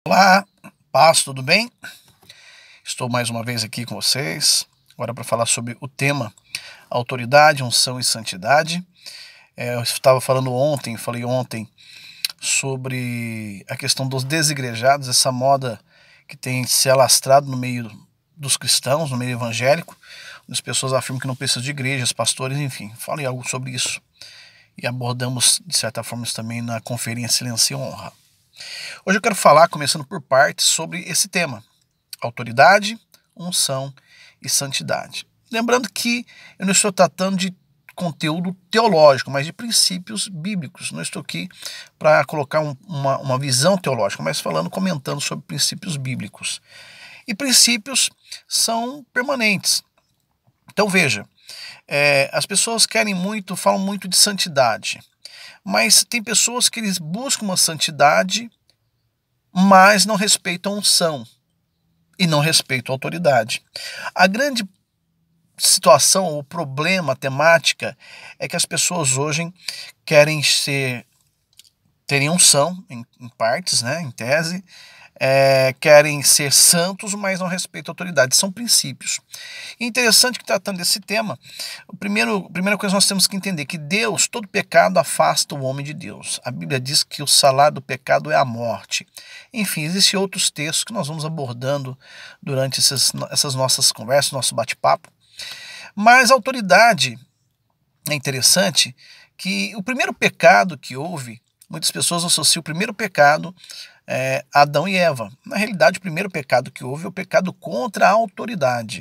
Olá, paz, tudo bem? Estou mais uma vez aqui com vocês, agora para falar sobre o tema autoridade, unção e santidade. Eu estava falei ontem sobre a questão dos desigrejados, essa moda que tem se alastrado no meio dos cristãos, no meio evangélico, onde as pessoas afirmam que não precisam de igrejas, pastores, enfim. Falei algo sobre isso e abordamos, de certa forma, isso também na conferência Silêncio e Honra. Hoje eu quero falar, começando por partes, sobre esse tema: autoridade, unção e santidade. Lembrando que eu não estou tratando de conteúdo teológico, mas de princípios bíblicos. Não estou aqui para colocar uma visão teológica, mas comentando sobre princípios bíblicos. E princípios são permanentes. Então veja, as pessoas falam muito de santidade, mas tem pessoas que eles buscam uma santidade, mas não respeitam a unção e não respeitam a autoridade. A grande situação, o problema, a temática, é que as pessoas hoje querem terem unção em partes, né, em tese, querem ser santos, mas não respeitam a autoridade. São princípios. E interessante que, tratando desse tema, a primeira coisa que nós temos que entender que Deus, todo pecado afasta o homem de Deus. A Bíblia diz que o salário do pecado é a morte. Enfim, existem outros textos que nós vamos abordando durante essas nossas conversas, nosso bate-papo. Mas a autoridade, é interessante que o primeiro pecado que houve, muitas pessoas associam o primeiro pecado a Adão e Eva. Na realidade, o primeiro pecado que houve é o pecado contra a autoridade,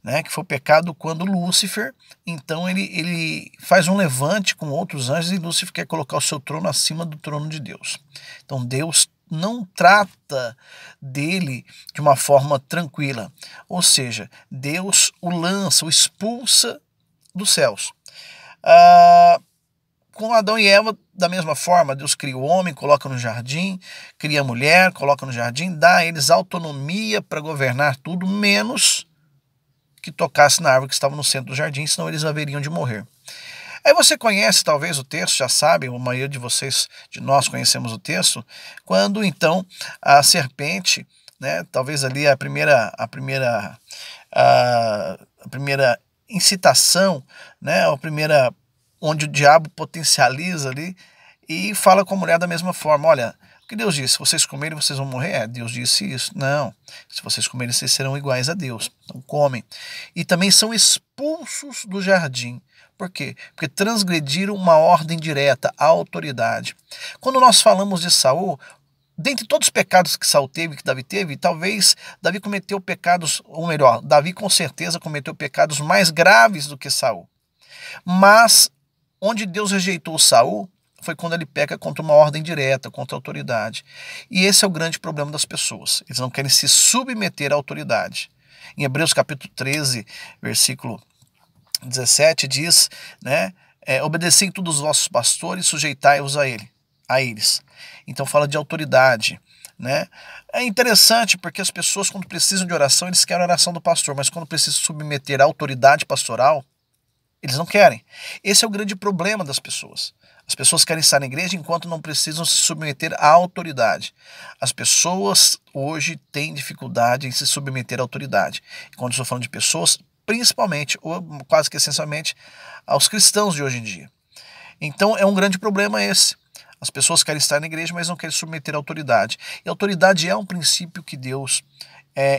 né, que foi o pecado quando Lúcifer, então ele faz um levante com outros anjos e Lúcifer quer colocar o seu trono acima do trono de Deus. Então Deus não trata dele de uma forma tranquila, ou seja, Deus o expulsa dos céus. Com Adão e Eva, da mesma forma, Deus cria o homem, coloca no jardim, cria a mulher, coloca no jardim, dá a eles autonomia para governar tudo, menos que tocasse na árvore que estava no centro do jardim, senão eles haveriam de morrer. Aí você conhece talvez o texto, já sabe, a maioria de nós conhecemos o texto, quando então a serpente, né, talvez ali a primeira incitação, né, onde o diabo potencializa ali e fala com a mulher da mesma forma: olha, o que Deus disse, se vocês comerem vocês vão morrer? Deus disse isso. Não, se vocês comerem vocês serão iguais a Deus. Então comem. E também são expulsos do jardim. Por quê? Porque transgrediram uma ordem direta, a autoridade. Quando nós falamos de Saul, dentre todos os pecados que Saul teve, que Davi teve, talvez Davi cometeu pecados, ou melhor, Davi com certeza cometeu pecados mais graves do que Saul. Mas onde Deus rejeitou Saul foi quando ele peca contra uma ordem direta, contra a autoridade. E esse é o grande problema das pessoas. Eles não querem se submeter à autoridade. Em Hebreus capítulo 13, versículo 17 diz, né, obedecei todos os vossos pastores, sujeitai-vos a eles. Então fala de autoridade, né? É interessante porque as pessoas, quando precisam de oração, eles querem a oração do pastor, mas quando precisam submeter à autoridade pastoral, eles não querem. Esse é o grande problema das pessoas. As pessoas querem estar na igreja enquanto não precisam se submeter à autoridade. As pessoas hoje têm dificuldade em se submeter à autoridade. E quando estou falando de pessoas, principalmente, ou quase que essencialmente, aos cristãos de hoje em dia. Então é um grande problema esse. As pessoas querem estar na igreja, mas não querem se submeter à autoridade. E a autoridade é um princípio que Deus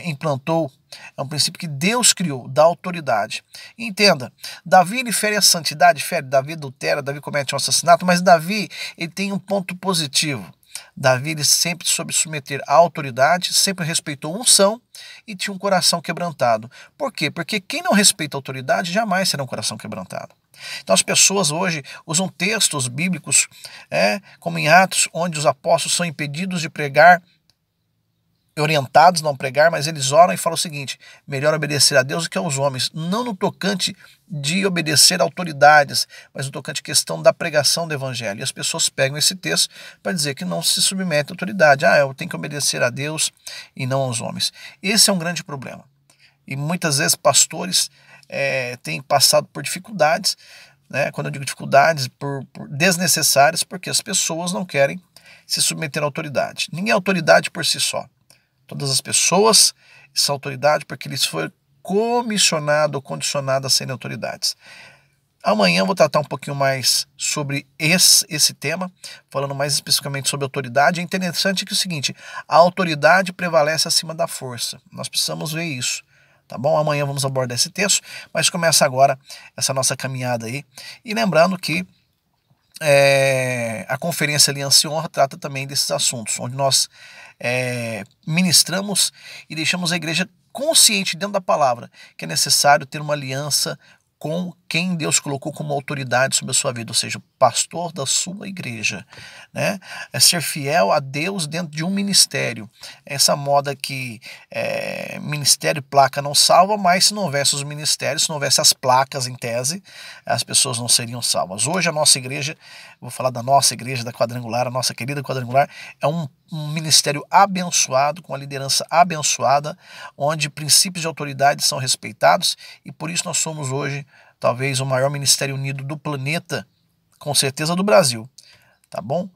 implantou, é um princípio que Deus criou, da autoridade. E entenda, Davi ele fere a santidade, Davi adultera, Davi comete um assassinato, mas Davi ele tem um ponto positivo. Davi ele sempre soube submeter à autoridade, sempre respeitou a unção e tinha um coração quebrantado. Por quê? Porque quem não respeita a autoridade jamais será um coração quebrantado. Então as pessoas hoje usam textos bíblicos, como em Atos, onde os apóstolos são impedidos de pregar, orientados a não pregar, mas eles oram e falam o seguinte: melhor obedecer a Deus do que aos homens, não no tocante de obedecer a autoridades, mas no tocante à questão da pregação do evangelho. E as pessoas pegam esse texto para dizer que não se submete à autoridade. Eu tenho que obedecer a Deus e não aos homens. Esse é um grande problema. E muitas vezes pastores têm passado por dificuldades, né? Quando eu digo dificuldades, por desnecessárias, porque as pessoas não querem se submeter à autoridade. Ninguém é autoridade por si só. Todas as pessoas são autoridade porque eles foram comissionados ou condicionados a serem autoridades. Amanhã eu vou tratar um pouquinho mais sobre esse tema, falando mais especificamente sobre autoridade. É interessante que é o seguinte, a autoridade prevalece acima da força. Nós precisamos ver isso, tá bom? Amanhã vamos abordar esse texto, mas começa agora essa nossa caminhada aí. E lembrando que a Conferência Aliança e Honra trata também desses assuntos, onde nós ministramos e deixamos a igreja consciente dentro da palavra que é necessário ter uma aliança com quem Deus colocou como autoridade sobre a sua vida, ou seja, o pastor da sua igreja, né? É ser fiel a Deus dentro de um ministério. Essa moda que ministério e placa não salva, mas se não houvesse os ministérios, se não houvesse as placas em tese, as pessoas não seriam salvas. Hoje a nossa igreja, vou falar da nossa igreja, da Quadrangular, a nossa querida Quadrangular, é um ministério abençoado, com a liderança abençoada, onde princípios de autoridade são respeitados, e por isso nós somos hoje talvez o maior ministério unido do planeta, com certeza do Brasil, tá bom?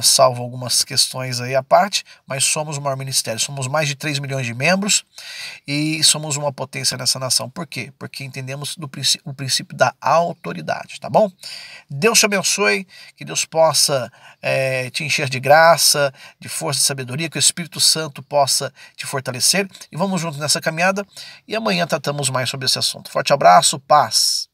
Salvo algumas questões aí à parte, mas somos o maior ministério, somos mais de 3 milhões de membros e somos uma potência nessa nação. Por quê? Porque entendemos o princípio da autoridade, tá bom? Deus te abençoe, que Deus possa te encher de graça, de força e sabedoria, que o Espírito Santo possa te fortalecer, e vamos juntos nessa caminhada, e amanhã tratamos mais sobre esse assunto. Forte abraço, paz!